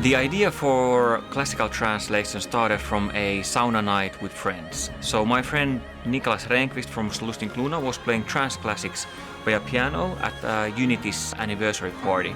The idea for Classical Translation started from a sauna night with friends. So my friend Niklas Rehnqvist from Lustig Luna was playing trance classics via piano at Unity's anniversary party.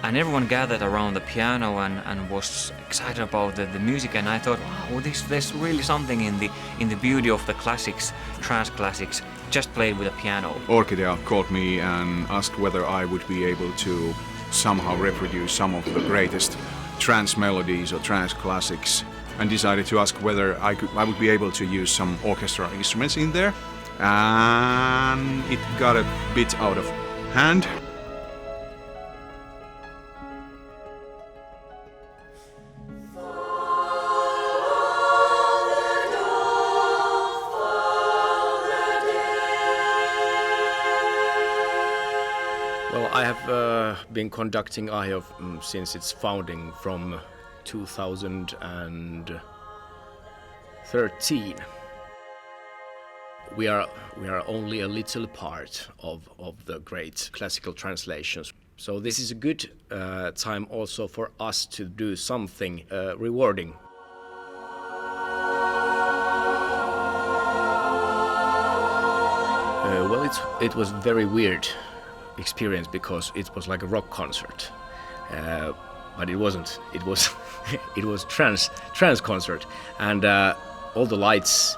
And everyone gathered around the piano and was excited about the music, and I thought, wow, there's really something in the beauty of the classics, trance classics, just played with a piano. Orchestra called me and asked whether I would be able to somehow reproduce some of the greatest trance melodies or trance classics, and decided to ask whether I would be able to use some orchestra instruments in there, and it got a bit out of hand. Well, I have been conducting Ahjo since its founding from 2013. We are only a little part of the great classical translations. So this is a good time also for us to do something rewarding. Well, it was very weird experience because it was like a rock concert, but it wasn't. It was it was trance concert, and all the lights,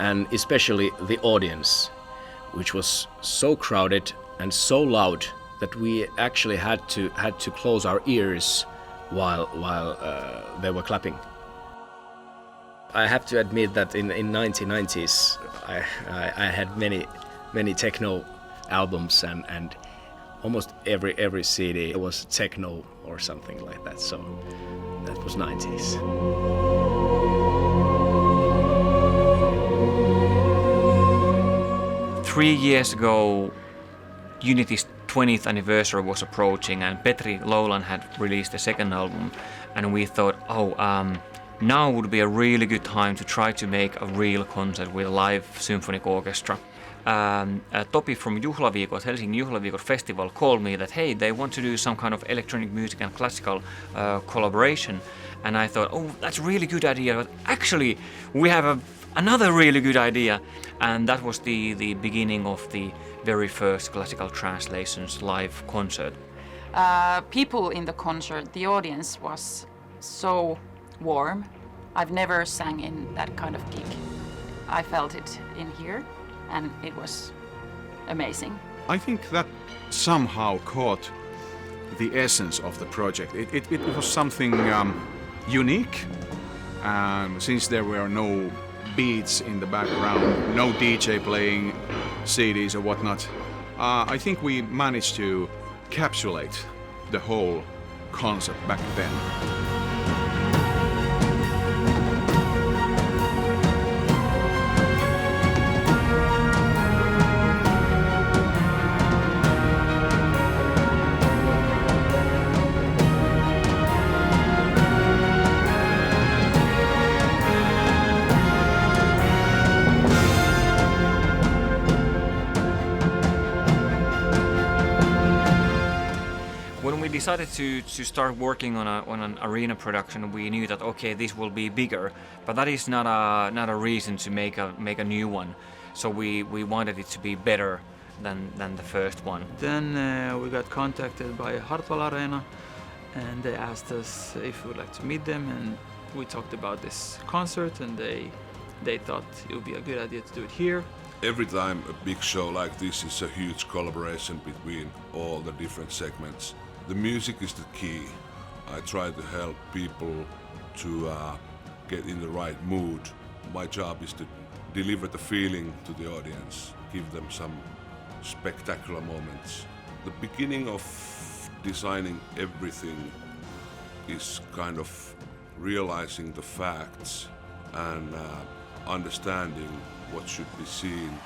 and especially the audience, which was so crowded and so loud that we actually had to close our ears while they were clapping. I have to admit that in 1990s I had many techno albums and almost every CD was techno or something like that, so that was 90s. Three years ago, Unity's 20th anniversary was approaching, and Petri Lowland had released the second album, and we thought, now would be a really good time to try to make a real concert with a live symphonic orchestra. Topi from Juhlaviikot, Helsinki Juhlaviikot Festival called me that, hey, they want to do some kind of electronic music and classical collaboration. And I thought, that's a really good idea, but actually we have another really good idea. And that was the beginning of the very first Classical Translations live concert. People in the concert, the audience was so warm. I've never sang in that kind of gig. I felt it in here. And it was amazing. I think that somehow caught the essence of the project. It was something unique, since there were no beats in the background, no DJ playing CDs or whatnot. I think we managed to encapsulate the whole concept back then. We decided to start working on an arena production. We knew that this will be bigger, but that is not a reason to make a new one. So we wanted it to be better than the first one. Then we got contacted by Hartwall Arena, and they asked us if we would like to meet them, and we talked about this concert, and they thought it would be a good idea to do it here. Every time a big show like this is a huge collaboration between all the different segments. The music is the key. I try to help people to get in the right mood. My job is to deliver the feeling to the audience, give them some spectacular moments. The beginning of designing everything is kind of realizing the facts and understanding what should be seen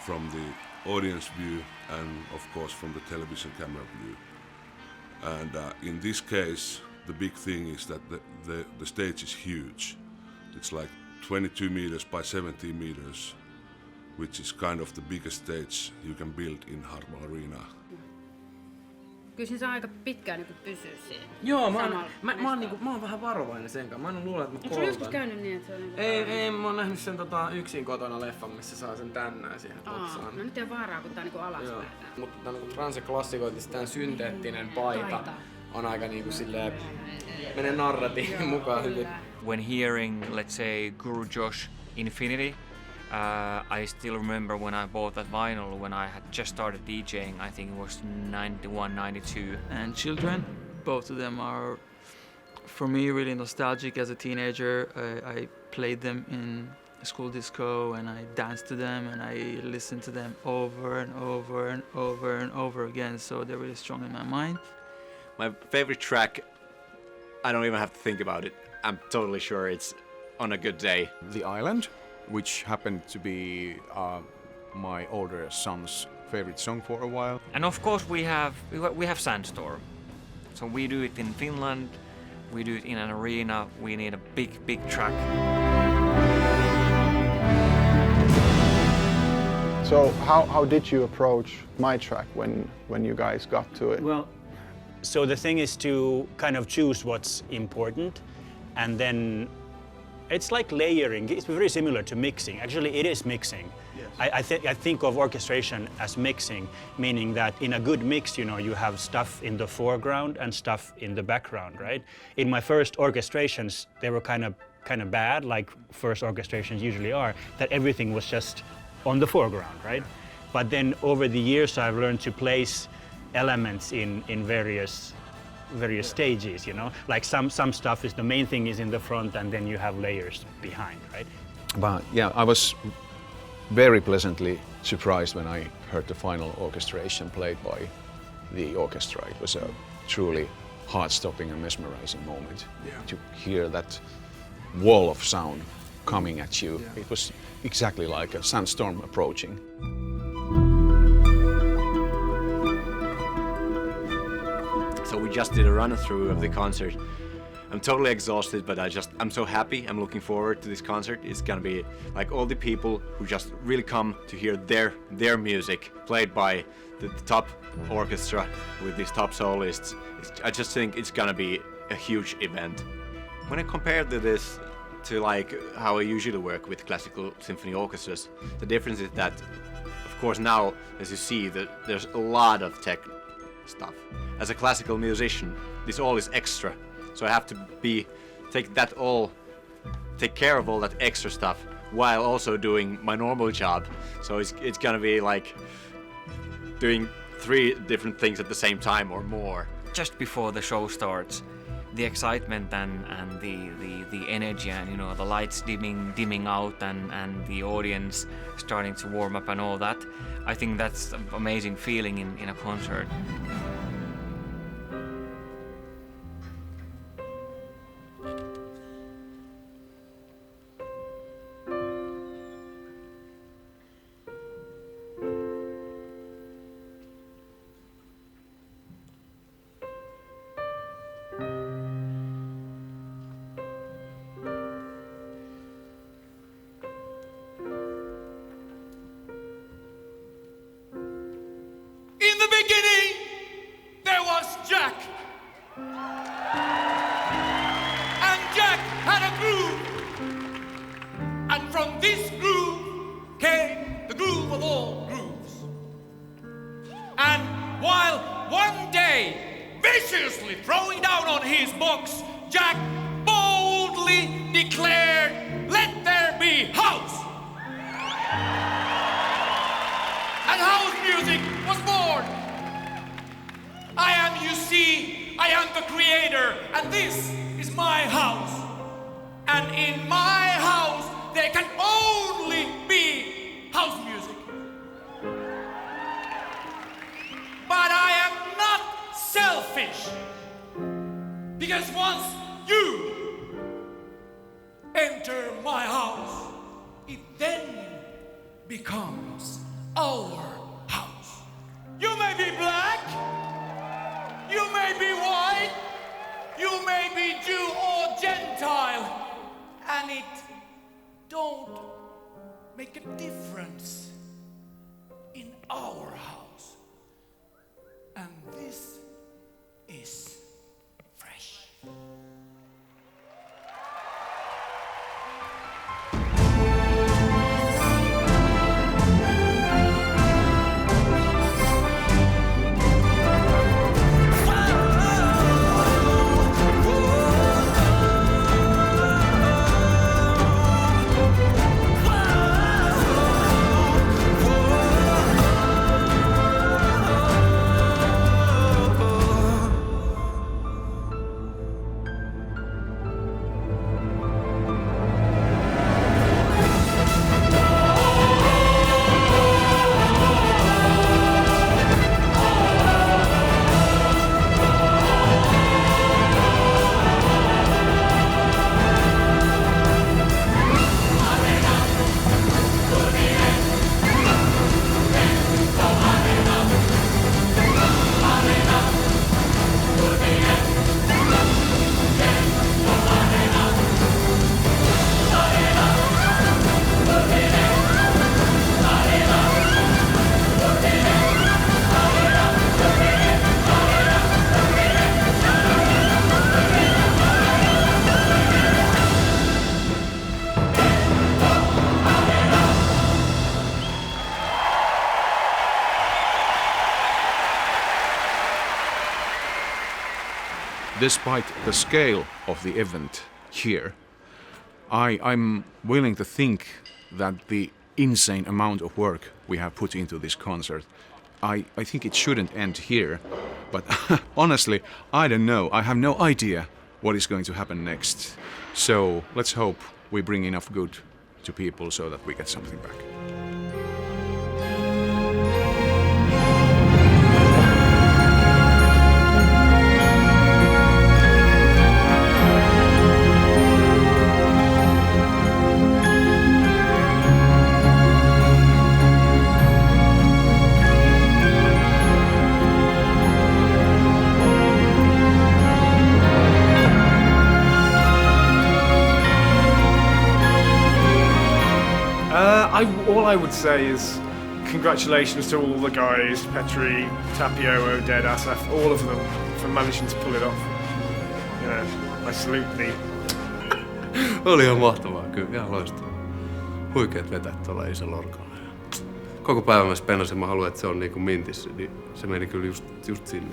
from the audience view and of course from the television camera view. And in this case, the big thing is that the stage is huge. It's like 22 meters by 17 meters, which is kind of the biggest stage you can build in Hartwall Arena. Kyllä siinä saa aika pitkään niin pysyä siinä. Joo, mä oon vähän varovainen sen kanssa. Mä en luule, että mä Onko sulla joskus käynyt niin, että se on niin Ei, mä oon nähnyt sen yksin kotona leffan, missä saa sen tännään siihen otsaan. No nyt ei ole vaaraa, kun tää on niin alaspäin. Mutta tää on transe-klassikoitis, tää synteettinen paita on aika niinku silleen, menee narratiivin mukaan hyvin. When hearing, let's say, Guru Josh Infinity, I still remember when I bought that vinyl when I had just started DJing. I think it was 91, 92. And Children, both of them are, for me, really nostalgic. As a teenager, I played them in school disco and I danced to them and I listened to them over and over and over and over again. So they're really strong in my mind. My favorite track, I don't even have to think about it. I'm totally sure it's On a Good Day. The Island, which happened to be my older son's favorite song for a while. And of course we have Sandstorm. So we do it in Finland, we do it in an arena, we need a big track. So how did you approach my track when you guys got to it? Well, so the thing is to kind of choose what's important, and then it's like layering. It's very similar to mixing. Actually, it is mixing. Yes. I think of orchestration as mixing, meaning that in a good mix, you have stuff in the foreground and stuff in the background, right? In my first orchestrations, they were kind of bad, like first orchestrations usually are, that everything was just on the foreground, right? But then over the years, I've learned to place elements in various stages, like some stuff is the main thing is in the front and then you have layers behind, right? But yeah, I was very pleasantly surprised when I heard the final orchestration played by the orchestra. It was a truly heart-stopping and mesmerizing moment to hear that wall of sound coming at you. It was exactly like a sandstorm approaching. So we just did a run-through of the concert. I'm totally exhausted, but I'm so happy. I'm looking forward to this concert. It's gonna be like all the people who just really come to hear their music played by the top orchestra with these top soloists. I just think it's gonna be a huge event. When I compared this to like how I usually work with classical symphony orchestras, the difference is that, of course, now as you see, that there's a lot of tech stuff. As a classical musician, this all is extra, so I have to take care of all that extra stuff while also doing my normal job. So it's gonna be like doing 3 different things at the same time or more. Just before the show starts, the excitement and the energy and the lights dimming out and the audience starting to warm up and all that, I think that's an amazing feeling in a concert. our house. You may be black, you may be white, you may be Jew or Gentile, and it don't make a difference in our house. And this is fresh. Despite the scale of the event here, I'm willing to think that the insane amount of work we have put into this concert, I think it shouldn't end here. But honestly, I don't know. I have no idea what is going to happen next. So let's hope we bring enough good to people so that we get something back. All I would say is congratulations to all the guys, Petri, Tapio, Oded, Asaf, all of them, for managing to pull it off. You know, I salute thee. Oli ihan mahtavaa, kyllä, ihan loistavaa. Huikeat vetät tuolla isolla orkalla. Koko päivän mä spennasin, mä haluan, että se on niinku mintissä, niin se meni kyllä just sinne.